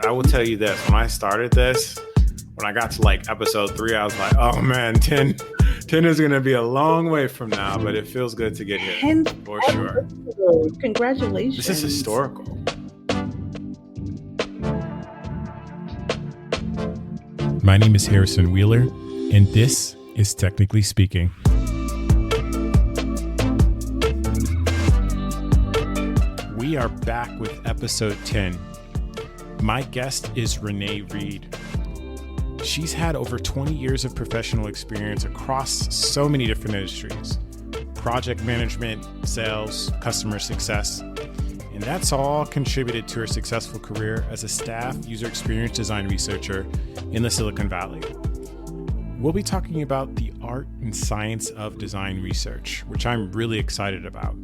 I will tell you this. When I started this, when I got to like episode 3, I was like, oh man, 10 is going to be a long way from now, but it feels good to get here for sure. Congratulations. This is historical. My name is Harrison Wheeler, and this is Technically Speaking. We are back with episode 10. My guest is Renee Reid. She's had over 20 years of professional experience across so many different industries: project management, sales, customer success. And that's all contributed to her successful career as a staff user experience design researcher in the Silicon Valley. We'll be talking about the art and science of design research, which I'm really excited about.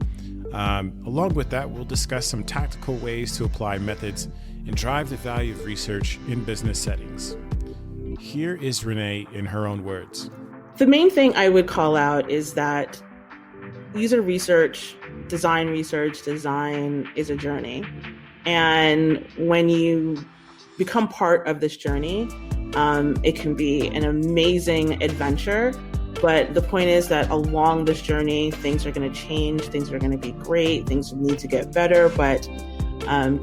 Along with that, we'll discuss some tactical ways to apply methods and drive the value of research in business settings. Here is Renee in her own words. The main thing I would call out is that user research, design is a journey. And when you become part of this journey, it can be an amazing adventure. But the point is that along this journey, things are going to change, things are going to be great, things need to get better. But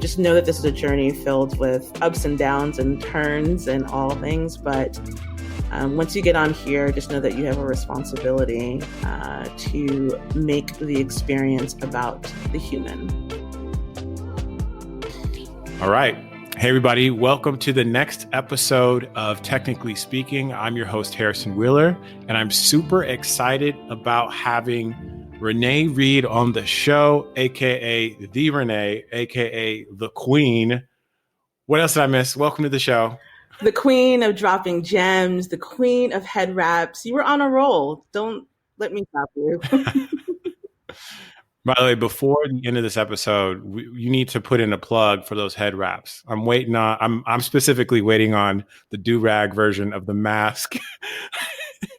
just know that this is a journey filled with ups and downs and turns and all things. But once you get on here, just know that you have a responsibility to make the experience about the human. All right. Hey, everybody. Welcome to the next episode of Technically Speaking. I'm your host, Harrison Wheeler, and I'm super excited about having Renee Reid on the show, a.k.a. the Renee, a.k.a. the Queen. What else did I miss? Welcome to the show. The queen of dropping gems, the queen of head wraps. You were on a roll. Don't let me stop you. By the way, before the end of this episode, you need to put in a plug for those head wraps. I'm specifically waiting on the do-rag version of the mask,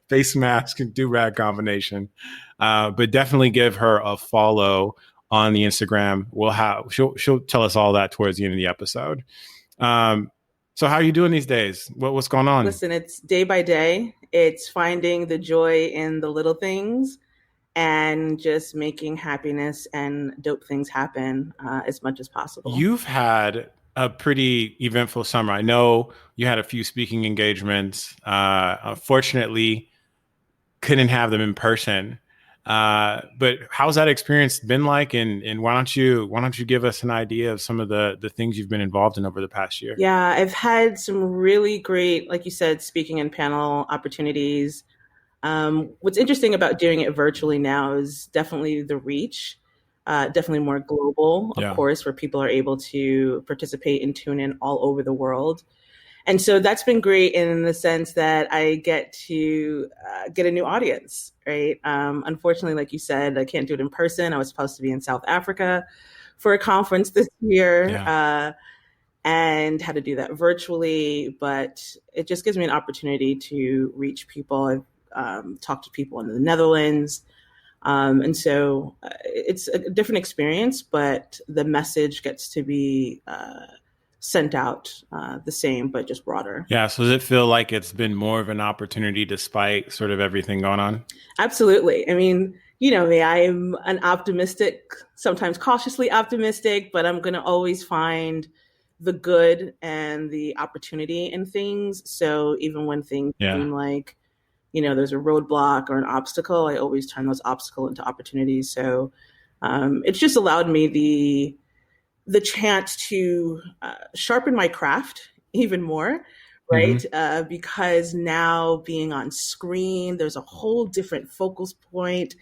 face mask and do-rag combination. But definitely give her a follow on the Instagram. She'll tell us all that towards the end of the episode. So how are you doing these days? What's going on? Listen, it's day by day. It's finding the joy in the little things and just making happiness and dope things happen as much as possible. You've had a pretty eventful summer. I know you had a few speaking engagements. Unfortunately, couldn't have them in person. But how's that experience been like? And why don't you give us an idea of some of the things you've been involved in over the past year? Yeah, I've had some really great, like you said, speaking and panel opportunities. What's interesting about doing it virtually now is definitely the reach, definitely more global, of course, where people are able to participate and tune in all over the world. And so that's been great in the sense that I get to get a new audience, right? Unfortunately, like you said, I can't do it in person. I was supposed to be in South Africa for a conference this year and had to do that virtually. But it just gives me an opportunity to reach people. I've talked to people in the Netherlands. And so it's a different experience, but the message gets to be sent out the same, but just broader. Yeah. So does it feel like it's been more of an opportunity despite sort of everything going on? Absolutely. I mean, you know me, I'm an optimistic, sometimes cautiously optimistic, but I'm going to always find the good and the opportunity in things. So even when things seem like, there's a roadblock or an obstacle, I always turn those obstacles into opportunities. So it's just allowed me the chance to sharpen my craft even more, right? Mm-hmm. Because now being on screen, there's a whole different focal point.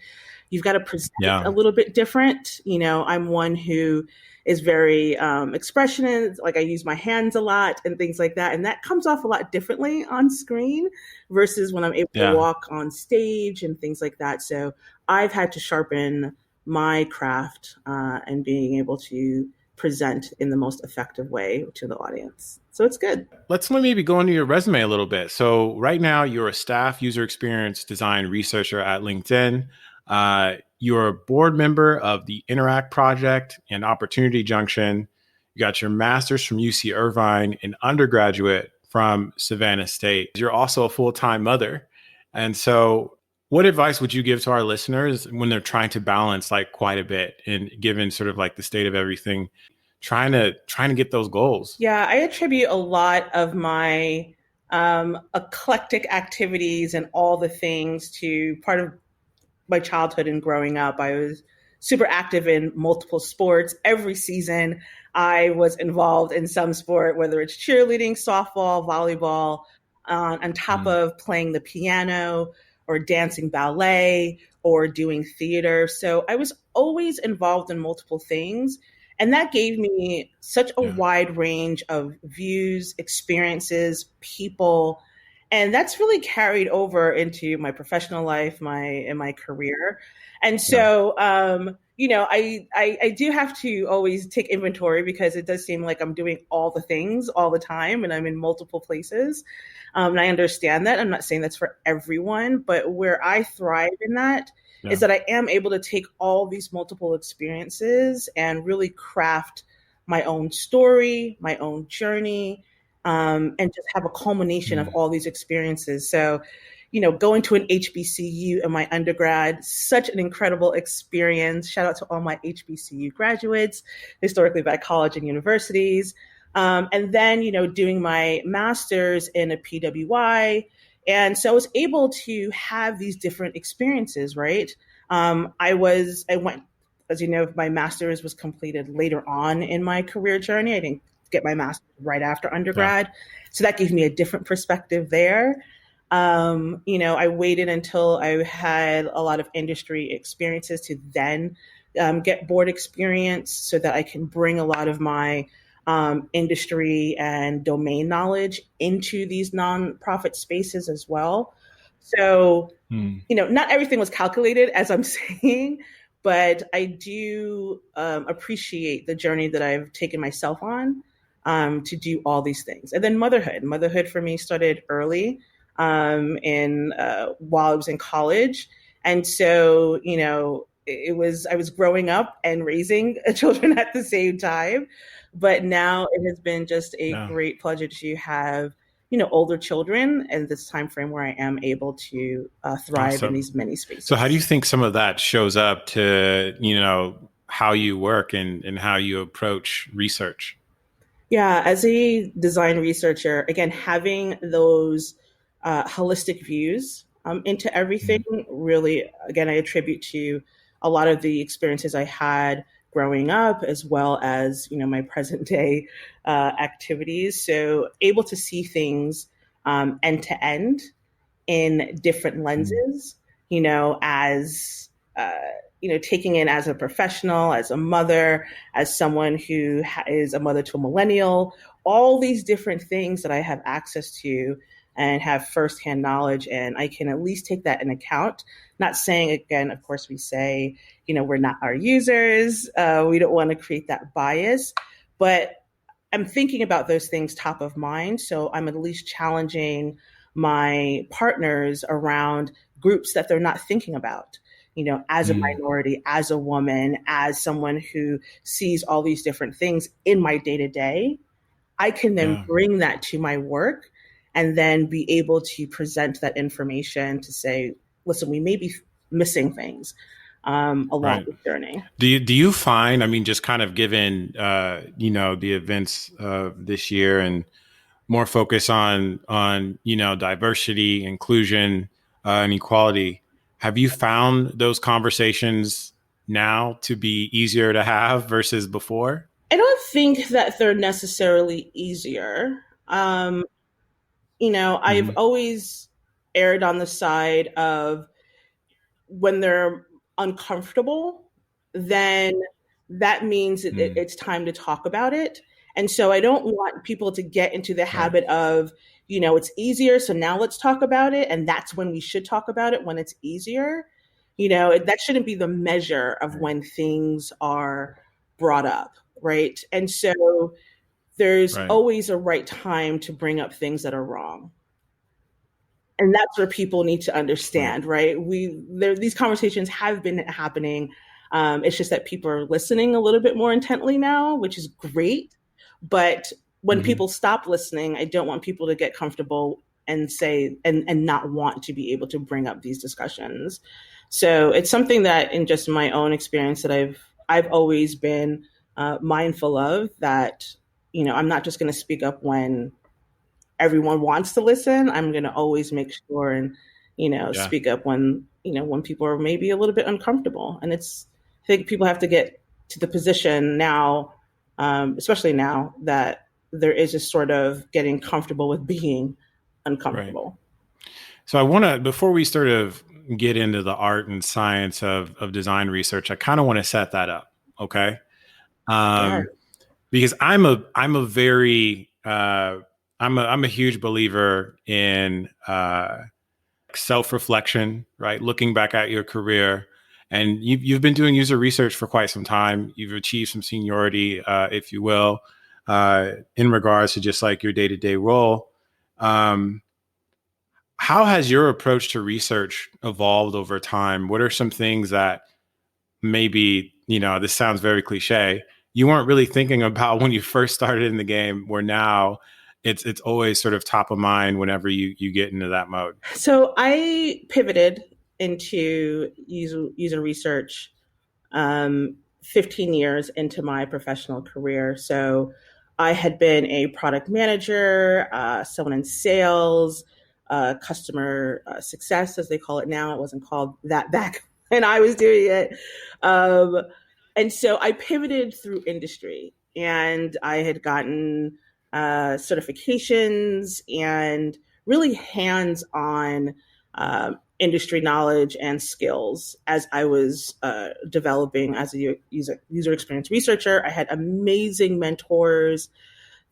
You've got to present a little bit different. I'm one who is very expressionist, like I use my hands a lot and things like that. And that comes off a lot differently on screen versus when I'm able to walk on stage and things like that. So I've had to sharpen my craft and being able to present in the most effective way to the audience. So it's good. Let's maybe go into your resume a little bit. So right now you're a staff user experience design researcher at LinkedIn. You're a board member of the Interact Project and Opportunity Junction. You got your master's from UC Irvine, and undergraduate from Savannah State. You're also a full-time mother. And so what advice would you give to our listeners when they're trying to balance like quite a bit, and given sort of like the state of everything, trying to get those goals? Yeah, I attribute a lot of my eclectic activities and all the things to part of my childhood and growing up. I was super active in multiple sports. Every season, I was involved in some sport, whether it's cheerleading, softball, volleyball, on top of playing the piano or dancing ballet or doing theater. So I was always involved in multiple things. And that gave me such a wide range of views, experiences, people. And that's really carried over into my professional life, my career. And so, I do have to always take inventory, because it does seem like I'm doing all the things all the time and I'm in multiple places. And I understand that. I'm not saying that's for everyone, but where I thrive in that is that I am able to take all these multiple experiences and really craft my own story, my own journey, and just have a culmination of all these experiences. So, going to an HBCU in my undergrad, such an incredible experience. Shout out to all my HBCU graduates, historically black college and universities. And then, doing my master's in a PWI. And so I was able to have these different experiences, right? I went, as you know, my master's was completed later on in my career journey. I didn't get my master's right after undergrad. So that gave me a different perspective there. I waited until I had a lot of industry experiences to then get board experience, so that I can bring a lot of my industry and domain knowledge into these nonprofit spaces as well. So, not everything was calculated, as I'm saying, but I do appreciate the journey that I've taken myself on to do all these things. And then motherhood. Motherhood for me started early while I was in college. And so, I was growing up and raising children at the same time. But now it has been just a great pleasure to have, older children and this time frame where I am able to thrive in these many spaces. So how do you think some of that shows up to, how you work and how you approach research? Yeah, as a design researcher, again, having those holistic views into everything really, again, I attribute to a lot of the experiences I had growing up, as well as, my present day activities. So able to see things end to end in different lenses, as, taking in as a professional, as a mother, as someone who is a mother to a millennial, all these different things that I have access to and have firsthand knowledge. And I can at least take that in account. Not saying, again, of course, we say, we're not our users. We don't want to create that bias, but I'm thinking about those things top of mind. So I'm at least challenging my partners around groups that they're not thinking about, as a minority, as a woman, as someone who sees all these different things in my day to day. I can then bring that to my work and then be able to present that information to say, listen, we may be missing things along the journey. Do you find, just kind of given, the events of this year and more focus on diversity, inclusion, and equality, have you found those conversations now to be easier to have versus before? I don't think that they're necessarily easier. I've always erred on the side of when they're uncomfortable, then that means it's time to talk about it. And so I don't want people to get into the habit of, it's easier, so now let's talk about it. And that's when we should talk about it, when it's easier. That shouldn't be the measure of when things are brought up, right? And so there's always a right time to bring up things that are wrong. And that's where people need to understand, right? These conversations have been happening. It's just that people are listening a little bit more intently now, which is great. But when Mhm. people stop listening, I don't want people to get comfortable and say and not want to be able to bring up these discussions. So it's something that in just my own experience that I've always been mindful of, that, you know, I'm not just going to speak up when everyone wants to listen. I'm going to always make sure and, you know, Yeah. speak up when, you know, when people are maybe a little bit uncomfortable. And I think people have to get to the position now, especially now, that there is a sort of getting comfortable with being uncomfortable. Right. So I want to, before we sort of get into the art and science of design research, I kind of want to set that up. Okay. Yeah. Because I'm a huge believer in self-reflection, right? Looking back at your career, and you've been doing user research for quite some time. You've achieved some seniority, if you will, in regards to just like your day-to-day role. How has your approach to research evolved over time? What are some things that maybe, you know, this sounds very cliche, you weren't really thinking about when you first started in the game, where now it's always sort of top of mind whenever you get into that mode? So I pivoted into user research 15 years into my professional career. So I had been a product manager, someone in sales, customer success, as they call it now. It wasn't called that back when I was doing it. Um, and so I pivoted through industry, and I had gotten certifications and really hands on industry knowledge and skills as I was developing as a user experience researcher. I had amazing mentors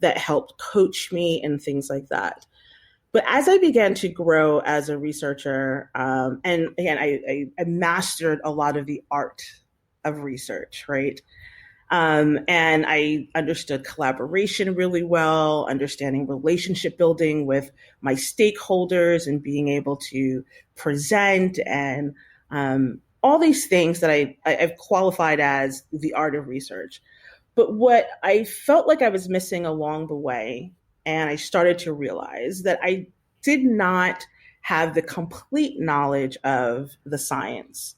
that helped coach me and things like that. But as I began to grow as a researcher, and again, I mastered a lot of the art of research, right? And I understood collaboration really well, understanding relationship building with my stakeholders and being able to present and all these things that I've qualified as the art of research. But what I felt like I was missing along the way, and I started to realize that I did not have the complete knowledge of the science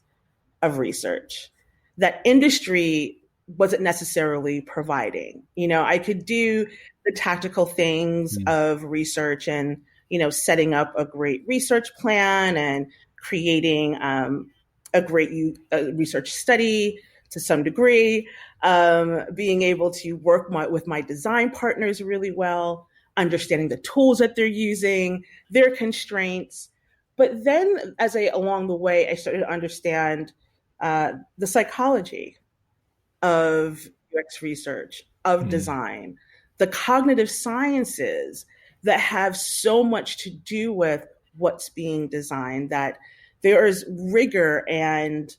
of research that industry wasn't necessarily providing. You know, I could do the tactical things of research and, you know, setting up a great research plan and creating a great research study to some degree, being able to work with my design partners really well, understanding the tools that they're using, their constraints. But then along the way, I started to understand the psychology of UX research, of design, the cognitive sciences that have so much to do with what's being designed, that there is rigor and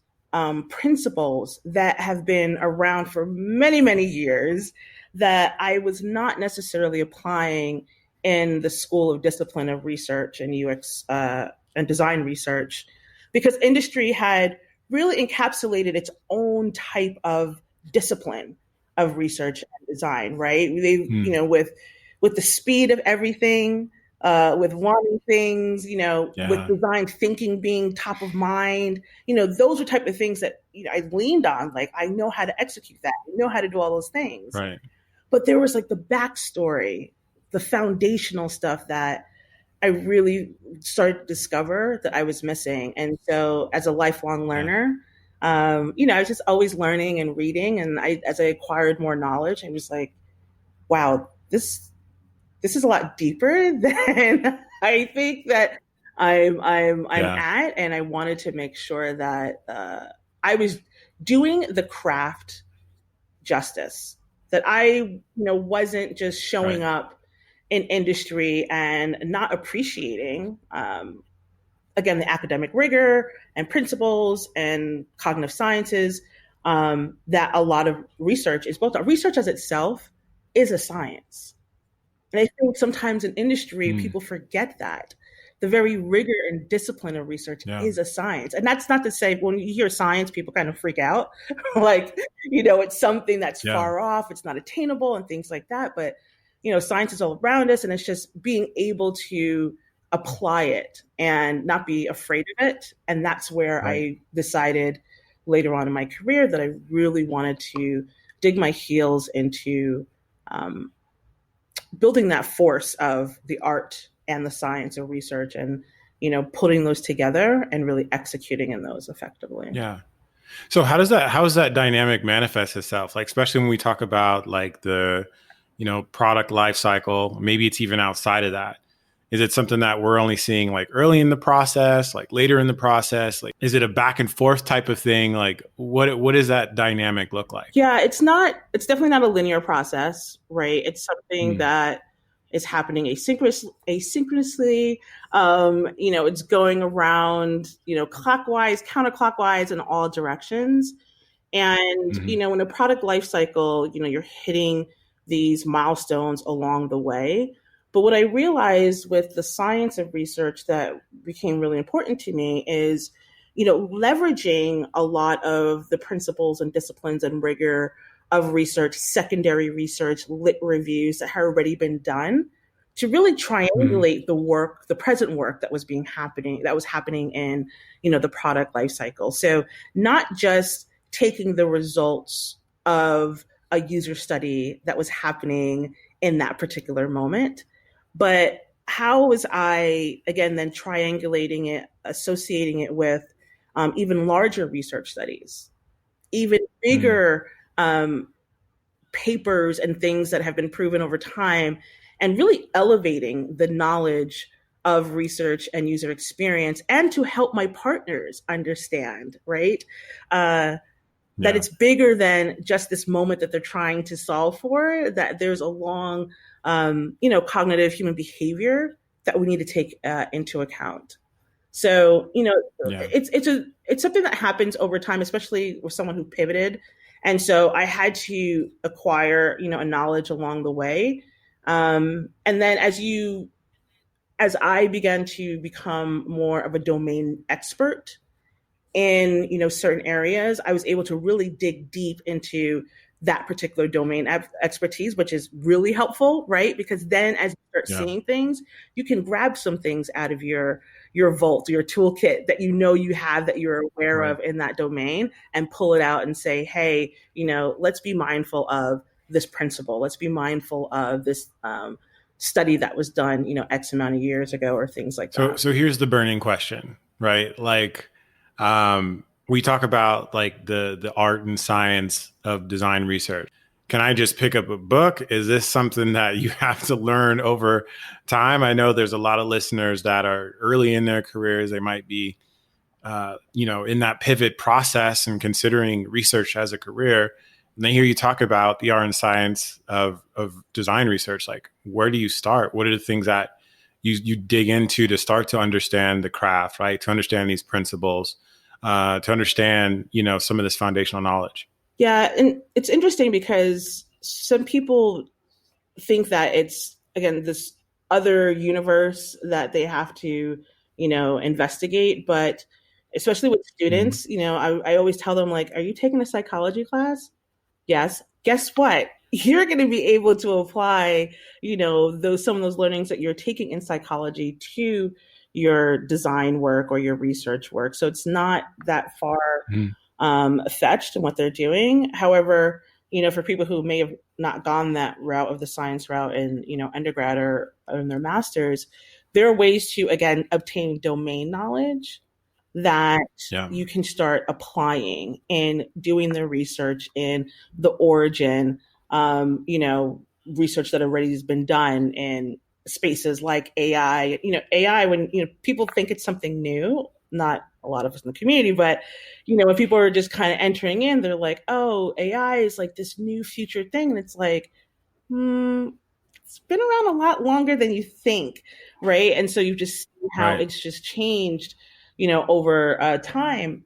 principles that have been around for many, many years that I was not necessarily applying in the School of Discipline of Research and UX and Design Research, because industry had really encapsulated its own type of discipline of research and design, right? They, you know, with the speed of everything, with wanting things, you know, with design thinking being top of mind, you know, those are type of things that, you know, I leaned on. Like, I know how to execute that. I know how to do all those things. Right. But there was like the backstory, the foundational stuff that I really started to discover that I was missing. And so as a lifelong learner, you know, I was just always learning and reading. And as I acquired more knowledge, I was like, wow, this is a lot deeper than I think that I'm at. And I wanted to make sure that I was doing the craft justice, that I, you know, wasn't just showing up in industry and not appreciating, again, the academic rigor and principles and cognitive sciences that a lot of research is built on. Research as itself is a science. And I think sometimes in industry, people forget that. the very rigor and discipline of research is a science. And that's not to say when you hear science, people kind of freak out. Like, it's something that's far off, it's not attainable and things like that. But, science is all around us, and it's just being able to apply it and not be afraid of it. And that's where I decided later on in my career that I really wanted to dig my heels into building that force of the art and the science of research, and putting those together and really executing in those effectively. Yeah. So how does that dynamic manifest itself? Like, especially when we talk about like the product life cycle, maybe it's even outside of that. Is it something that we're only seeing like early in the process, like later in the process? Like, is it a back and forth type of thing? Like, what does that dynamic look like? Yeah, it's definitely not a linear process, right? It's something that is happening asynchronously. It's going around, clockwise, counterclockwise in all directions. And, in a product life cycle, you're hitting these milestones along the way. But what I realized with the science of research that became really important to me is, leveraging a lot of the principles and disciplines and rigor of research, secondary research, lit reviews that had already been done to really triangulate the work, the present work that was happening in, the product life cycle. So not just taking the results of a user study that was happening in that particular moment, but how was I, again, then triangulating it, associating it with even larger research studies, even bigger papers and things that have been proven over time, and really elevating the knowledge of research and user experience, and to help my partners understand, right? That it's bigger than just this moment that they're trying to solve for, that there's a long, cognitive human behavior that we need to take into account. So, it's something that happens over time, especially with someone who pivoted. And so I had to acquire, a knowledge along the way. And then as I began to become more of a domain expert in, certain areas, I was able to really dig deep into that particular domain expertise, which is really helpful, right? Because then as you start seeing things, you can grab some things out of your vault, your toolkit that you have, that you're aware of in that domain, and pull it out and say, hey, let's be mindful of this principle. Let's be mindful of this study that was done, X amount of years ago, or things like that. So here's the burning question, right? Like, we talk about like the art and science of design research. Can I just pick up a book? Is this something that you have to learn over time? I know there's a lot of listeners that are early in their careers. They might be, in that pivot process and considering research as a career. And they hear you talk about the art and science of design research. Like, where do you start? What are the things that you dig into to start to understand the craft, right? To understand these principles, to understand, some of this foundational knowledge. Yeah. And it's interesting because some people think that it's, again, this other universe that they have to, investigate. But especially with students, I always tell them, like, are you taking a psychology class? Yes. Guess what? You're going to be able to apply, some of those learnings that you're taking in psychology to your design work or your research work. So it's not that far fetched in what they're doing. However, for people who may have not gone that route of the science route in, undergrad or in their master's, there are ways to, again, obtain domain knowledge that you can start applying in doing the research in the origin, research that already has been done in spaces like AI. AI, when, people think it's something new, not a lot of us in the community, but, when people are just kind of entering in, they're like, oh, AI is like this new future thing. And it's like, it's been around a lot longer than you think, right? And so you just see how it's just changed, over time,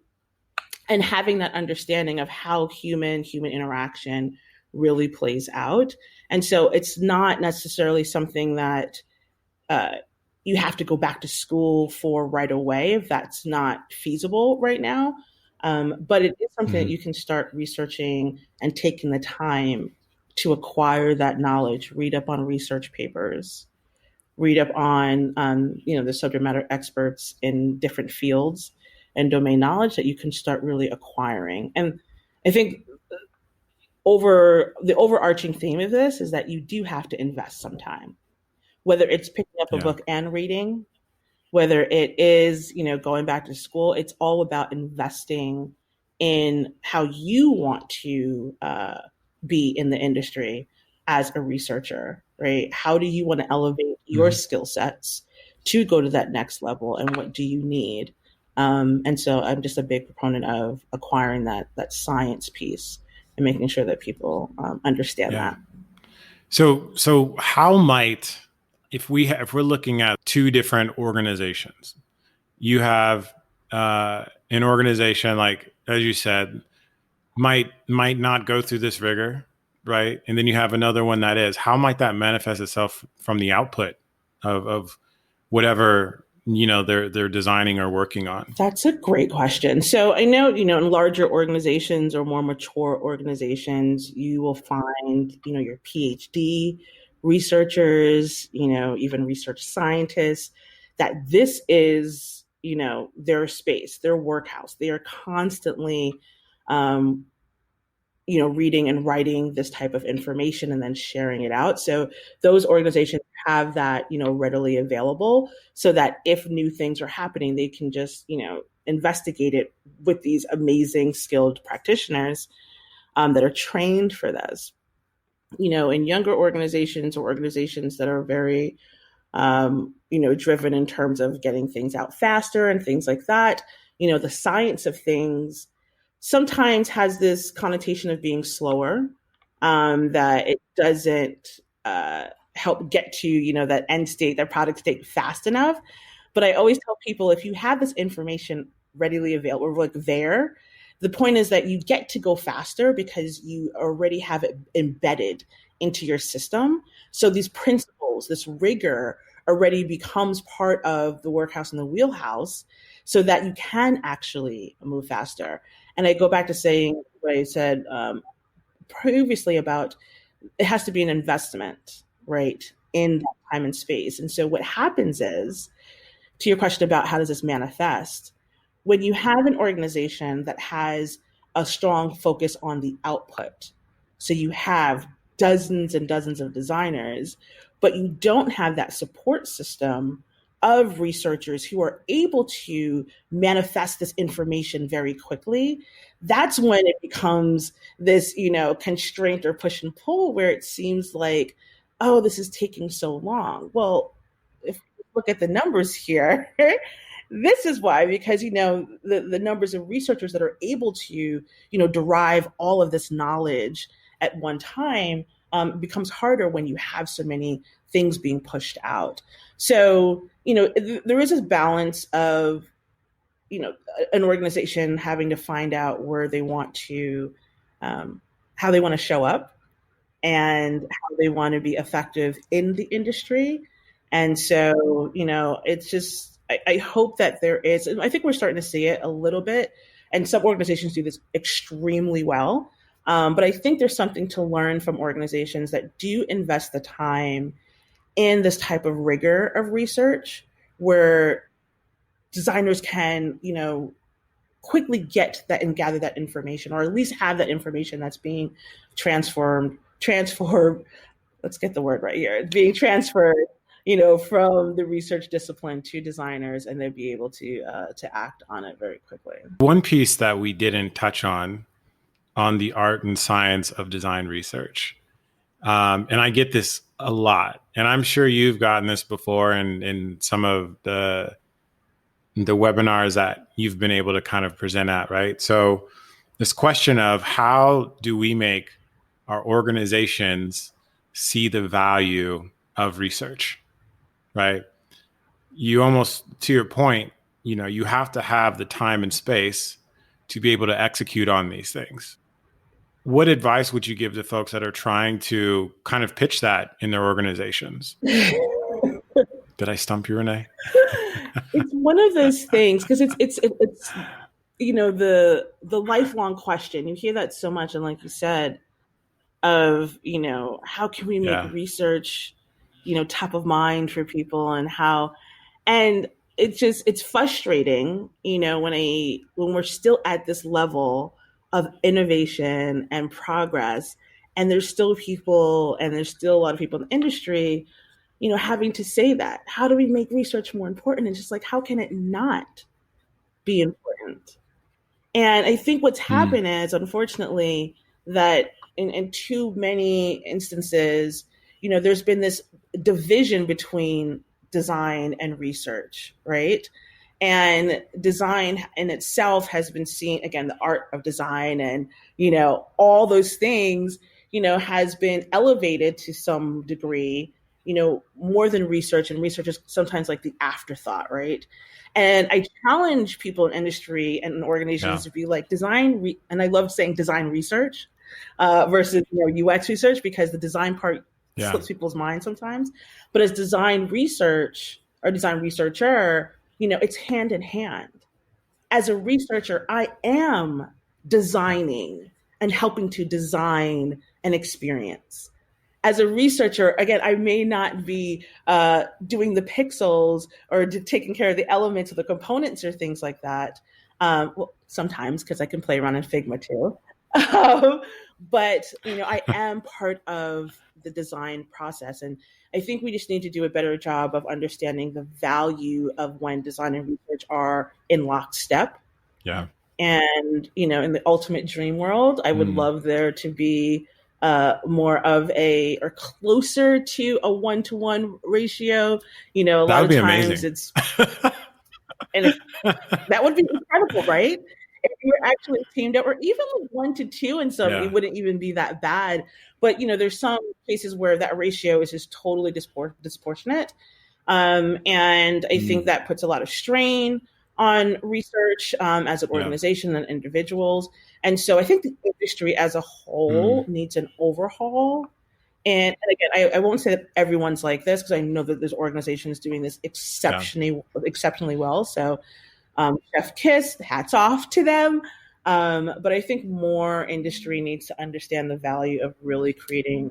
and having that understanding of how human interaction really plays out. And so it's not necessarily something that you have to go back to school for right away if that's not feasible right now. But it is something that you can start researching and taking the time to acquire that knowledge, read up on research papers, read up on the subject matter experts in different fields and domain knowledge that you can start really acquiring. And I think the overarching theme of this is that you do have to invest some time, whether it's picking up a book and reading, whether it is, going back to school. It's all about investing in how you want to be in the industry as a researcher, right? How do you want to elevate your skill sets to go to that next level, and what do you need? And so I'm just a big proponent of acquiring that science piece and making sure that people understand that. So how might, if we're looking at two different organizations, you have an organization like, as you said, might not go through this rigor, right? And then you have another one that is. How might that manifest itself from the output of whatever they're designing or working on? That's a great question. So I know, in larger organizations or more mature organizations, you will find, your PhD researchers, even research scientists, that this is, their space, their workhouse. They are constantly, reading and writing this type of information and then sharing it out. So those organizations have that, readily available, so that if new things are happening, they can just, investigate it with these amazing skilled practitioners that are trained for this. In younger organizations or organizations that are very, driven in terms of getting things out faster and things like that, the science of things sometimes has this connotation of being slower, that it doesn't help get to, that end state, that product state fast enough. But I always tell people, if you have this information readily available, or like there, the point is that you get to go faster because you already have it embedded into your system. So these principles, this rigor already becomes part of the workhouse and the wheelhouse, so that you can actually move faster. And I go back to saying what I said previously about, it has to be an investment, right, in that time and space. And so what happens is, to your question about how does this manifest, when you have an organization that has a strong focus on the output, so you have dozens and dozens of designers, but you don't have that support system of researchers who are able to manifest this information very quickly, that's when it becomes this, constraint or push and pull, where it seems like, oh, this is taking so long. Well, if you look at the numbers here, this is why, because, the numbers of researchers that are able to, derive all of this knowledge at one time becomes harder when you have so many things being pushed out. So, there is this balance of, an organization having to find out where they want to, how they want to show up and how they want to be effective in the industry. And so, it's just, I hope that there is, and I think we're starting to see it a little bit, and some organizations do this extremely well. But I think there's something to learn from organizations that do invest the time in this type of rigor of research, where designers can, quickly get that and gather that information, or at least have that information that's being transformed, let's get the word right here, it's being transferred, from the research discipline to designers, and they'll be able to act on it very quickly. One piece that we didn't touch on the art and science of design research, and I get this a lot, and I'm sure you've gotten this before in some of the webinars that you've been able to kind of present at, right? So this question of, how do we make our organizations see the value of research, right? You almost, to your point, you have to have the time and space to be able to execute on these things. What advice would you give to folks that are trying to kind of pitch that in their organizations? Did I stump you, Renee? It's one of those things because it's the lifelong question. You hear that so much, and like you said, of how can we make Yeah. research top of mind for people, and it's frustrating when we're still at this level of innovation and progress, and there's still a lot of people in the industry having to say that, how do we make research more important? And just like, how can it not be important? And I think what's happened is, unfortunately, that in too many instances, there's been this division between design and research, right? And design in itself has been seen, again, the art of design and, all those things, has been elevated to some degree, more than research. And research is sometimes like the afterthought, right? And I challenge people in industry and in organizations to be like and I love saying design research versus UX research, because the design part slips people's minds sometimes. But as design research or design researcher, it's hand in hand. As a researcher, I am designing and helping to design an experience. As a researcher, again, I may not be doing the pixels or taking care of the elements or the components or things like that. Well, sometimes, because I can play around in Figma too. But, I am part of the design process. And I think we just need to do a better job of understanding the value of when design and research are in lockstep. Yeah. And, in the ultimate dream world, I would love there to be more of or closer to a 1-to-1 ratio. A lot of times amazing. That would be incredible, right? If you were actually teamed up, or even like 1-to-2 in some, it wouldn't even be that bad. But, there's some cases where that ratio is just totally disproportionate. And I think that puts a lot of strain on research as an organization and individuals. And so I think the industry as a whole needs an overhaul. And again, I won't say that everyone's like this, because I know that there's organizations doing this exceptionally well. So Chef Kiss, hats off to them. But I think more industry needs to understand the value of really creating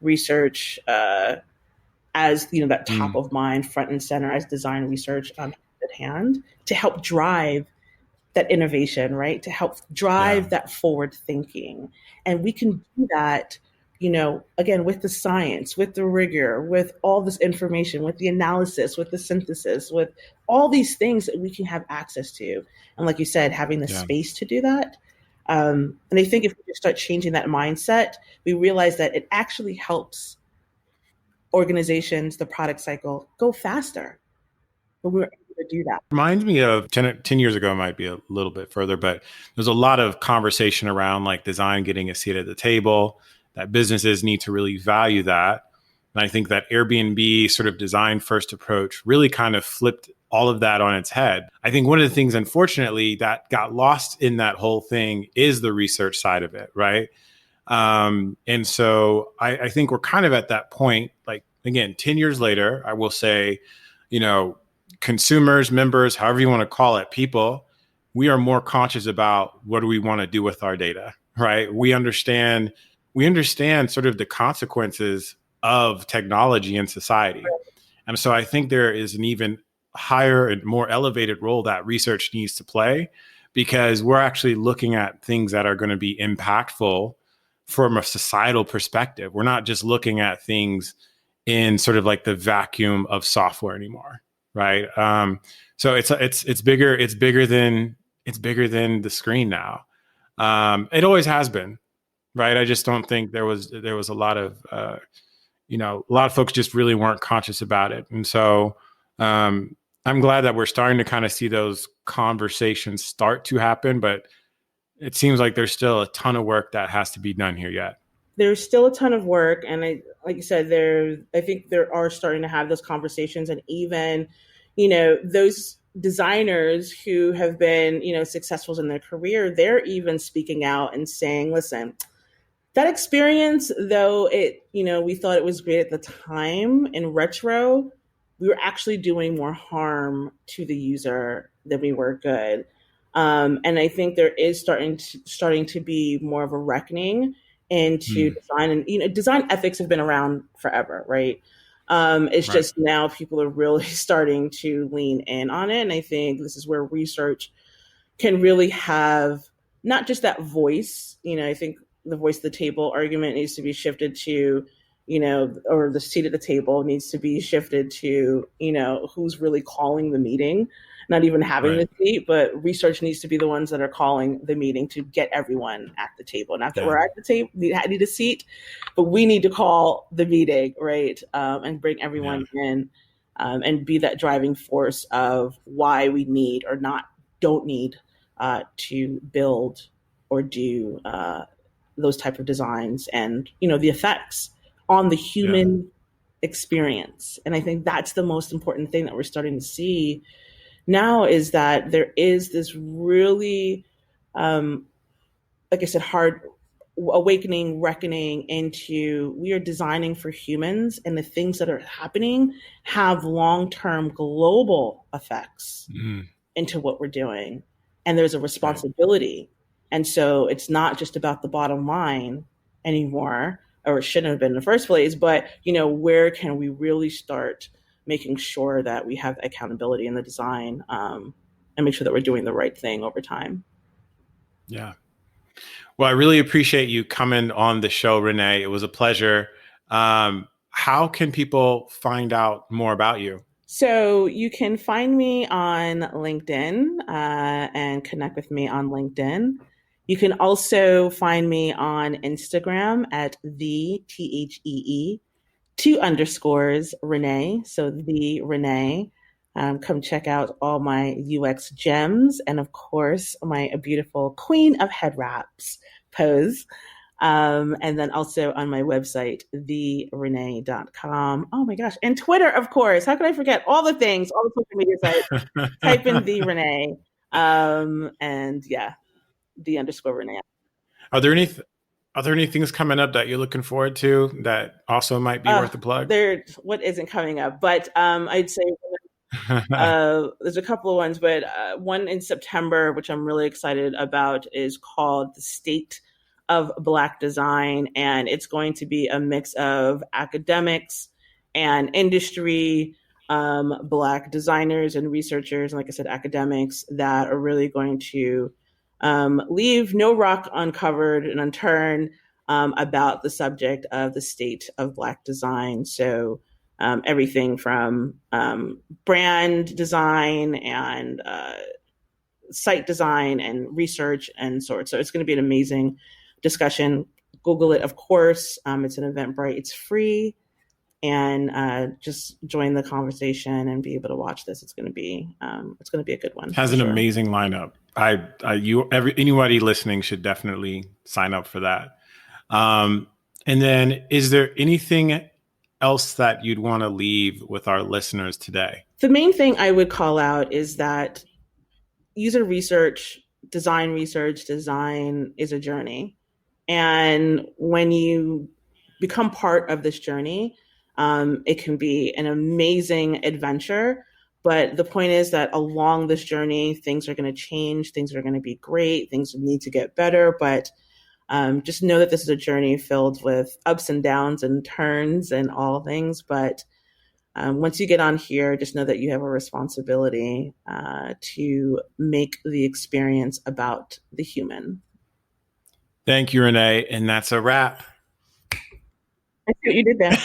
research as that top of mind, front and center, as design research at hand, to help drive that innovation, right? To help drive that forward thinking. And we can do that, again, with the science, with the rigor, with all this information, with the analysis, with the synthesis, with all these things that we can have access to. And like you said, having the space to do that. And I think if we just start changing that mindset, we realize that it actually helps organizations, the product cycle, go faster. But we were able to do that. Reminds me of 10 years ago, might be a little bit further, but there's a lot of conversation around like design getting a seat at the table, that businesses need to really value that. And I think that Airbnb sort of design first approach really kind of flipped all of that on its head. I think one of the things, unfortunately, that got lost in that whole thing is the research side of it, right? And so I think we're kind of at that point, like, again, 10 years later, I will say, consumers, members, however you want to call it, people, we are more conscious about what do we want to do with our data, right? We understand sort of the consequences of technology in society. And so I think there is an even higher and more elevated role that research needs to play, because we're actually looking at things that are going to be impactful from a societal perspective. We're not just looking at things in sort of like the vacuum of software anymore. Right. So it's bigger than the screen now. It always has been. Right. I just don't think there was a lot of, a lot of folks just really weren't conscious about it. And so I'm glad that we're starting to kind of see those conversations start to happen. But it seems like there's still a ton of work that has to be done here yet. There's still a ton of work. And like you said, I think there are starting to have those conversations. And even, those designers who have been, successful in their career, they're even speaking out and saying, listen, that experience, though we thought it was great at the time, in retro, we were actually doing more harm to the user than we were good. And I think there is starting to be more of a reckoning into design, and design ethics have been around forever, right? It's Right. just now people are really starting to lean in on it, and I think this is where research can really have not just that voice. I think the voice of the table argument needs to be shifted to, or the seat at the table needs to be shifted to, who's really calling the meeting, not even having Right. the seat, but research needs to be the ones that are calling the meeting to get everyone at the table. Not that we're at the table, need a seat, but we need to call the meeting, right? And bring everyone in, and be that driving force of why we need or don't need to build or do those type of designs, and the effects on the human experience. And I think that's the most important thing that we're starting to see now, is that there is this really, like I said, hard awakening, reckoning into, we are designing for humans, and the things that are happening have long-term global effects into what we're doing. And there's a responsibility. And so it's not just about the bottom line anymore, or it shouldn't have been in the first place, but, where can we really start making sure that we have accountability in the design, and make sure that we're doing the right thing over time. Yeah. Well, I really appreciate you coming on the show, Renee. It was a pleasure. How can people find out more about you? So you can find me on LinkedIn, and connect with me on LinkedIn. You can also find me on Instagram at THEE, 2 Renee. So the Renee. Come check out all my UX gems, and of course my beautiful Queen of Head Wraps pose. And then also on my website, therenee.com. Oh my gosh. And Twitter, of course. How could I forget all the things, all the social media sites? Type in the Renee. And yeah, _Renee. Are there any things coming up that you're looking forward to that also might be worth a plug? What isn't coming up? But I'd say there's a couple of ones, but one in September, which I'm really excited about, is called The State of Black Design. And it's going to be a mix of academics and industry, Black designers and researchers, and like I said, academics that are really going to leave no rock uncovered and unturned about the subject of the state of Black design. So everything from brand design and site design and research and sorts. So it's going to be an amazing discussion. Google it, of course. It's an Eventbrite. It's free, and just join the conversation and be able to watch this. It's going to be a good one. Has an amazing lineup. Anybody listening should definitely sign up for that. And then, is there anything else that you'd want to leave with our listeners today? The main thing I would call out is that user research, design is a journey. And when you become part of this journey, it can be an amazing adventure. But the point is that along this journey, things are going to change, things are going to be great, things need to get better. But just know that this is a journey filled with ups and downs and turns and all things. But once you get on here, just know that you have a responsibility to make the experience about the human. Thank you, Renee. And that's a wrap. I see what you did there.